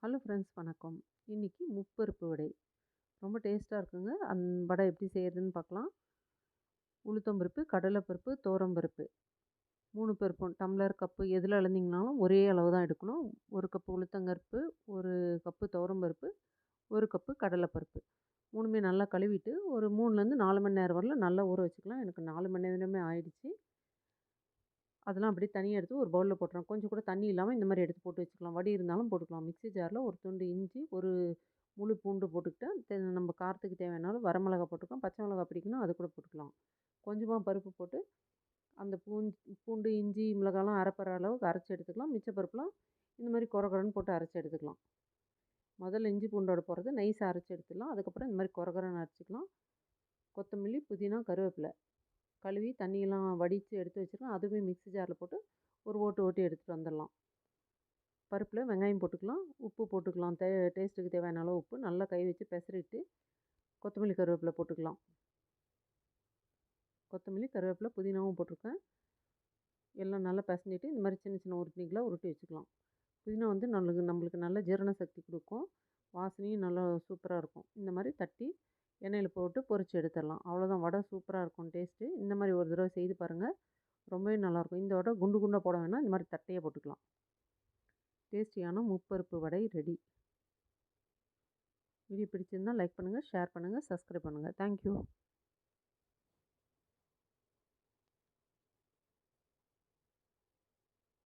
Hello friends வணக்கம். இன்னைக்கு முப்பருப்பு வடை. ரொம்ப டேஸ்ட்டா இருக்குங்க. வடை எப்படி செய்யறதுன்னு பார்க்கலாம். உளுத்தம்பருப்பு, கடலைப்பருப்பு, துவரம்பருப்பு 3 பருப்பும் டம்ளர், கப்பு எதில அளந்தீங்கனாலும் ஒரே அளவு தான் எடுக்கணும். 1 கப்பு உளுத்தங்கருப்பு, 1 கப்பு துவரம்பருப்பு, 1 கப்பு கடலைப்பருப்பு. 3மே நல்லா கழுவிட்டு ஒரு 3லேருந்து 4 மணி நேரம் வரலும் நல்லா ஊற வச்சுக்கலாம். எனக்கு 4 மணி நேரமே ஆயிடுச்சு. அதெல்லாம் அப்படியே தனியா எடுத்து ஒரு பவுல்ல போட்டுறலாம். கொஞ்சம் கூட தண்ணி இல்லாம இந்த மாரி எடுத்து போட்டு வச்சுக்கலாம். வடி இருந்தாலும் போட்டுக்கலாம். மிக்ஸி ஜார்ல ஒரு துண்டு இஞ்சி, ஒரு முழு பூண்டு போட்டுக்கிட்டா, நம்ம காரத்துக்கு தேவையான அளவு வரமிளகா போட்டுக்கலாம். பச்சை மிளகா பிடிக்கும்னா அது கூட போட்டுக்கலாம். கொஞ்சமா பருப்பு போட்டு, அந்த பூண்டு, இஞ்சி, மிளகாலாம் அரைப்பற அளவுக்கு அரைச்சு எடுத்துக்கலாம். மிச்ச பருப்புலாம் இந்த மாரி கொர கொரன்னு போட்டு அரைச்சு எடுத்துக்கலாம். முதல்ல இஞ்சி பூண்டோட போடுறது நைஸா அரைச்சு எடுத்துடலாம். அதுக்கப்புறம் இந்த மாரி கொர கொரன்னு அரைச்சுக்கலாம். கொத்தமல்லி, புதினா, கருவேப்பில கழுவி தண்ணியெல்லாம் வடித்து எடுத்து வச்சுருக்கேன். அதுவே மிக்ஸி ஜாரில் போட்டு ஒரு ஓட்டு ஓட்டி எடுத்துகிட்டு வந்துடலாம். பருப்பில் வெங்காயம் போட்டுக்கலாம், உப்பு போட்டுக்கலாம். டேஸ்ட்டுக்கு தேவையான அளவு உப்பு நல்லா கை வச்சு பெசரிட்டு கொத்தமல்லி கருவேப்பிலை போட்டுக்கலாம். கொத்தமல்லி கருவேப்பிலை புதினாவும் போட்டிருக்கேன். எல்லாம் நல்லா பிசைஞ்சிட்டு இந்த மாதிரி சின்ன சின்ன உருண்டைகளாக உருட்டி வச்சுக்கலாம். புதினா வந்து நம்மளுக்கு நல்ல ஜீரண சக்தி கொடுக்கும். வாசனையும் நல்லா சூப்பராக இருக்கும். இந்த மாதிரி தட்டி எண்ணெயில் போட்டு பொரிச்சு எடுத்துடலாம். அவ்வளோதான், வடை சூப்பராக இருக்கும் டேஸ்ட்டு. இந்த மாதிரி ஒரு தடவை செய்து பாருங்கள், ரொம்பவே நல்லாயிருக்கும். இந்த வடை குண்டு குண்டாக போட வேணாம், இந்த மாதிரி தட்டையாக போட்டுக்கலாம். டேஸ்டியான முப்பருப்பு வடை ரெடி. வீடியோ பிடிச்சிருந்தால் லைக் பண்ணுங்கள், ஷேர் பண்ணுங்கள், சப்ஸ்கிரைப் பண்ணுங்கள். தேங்க்யூ.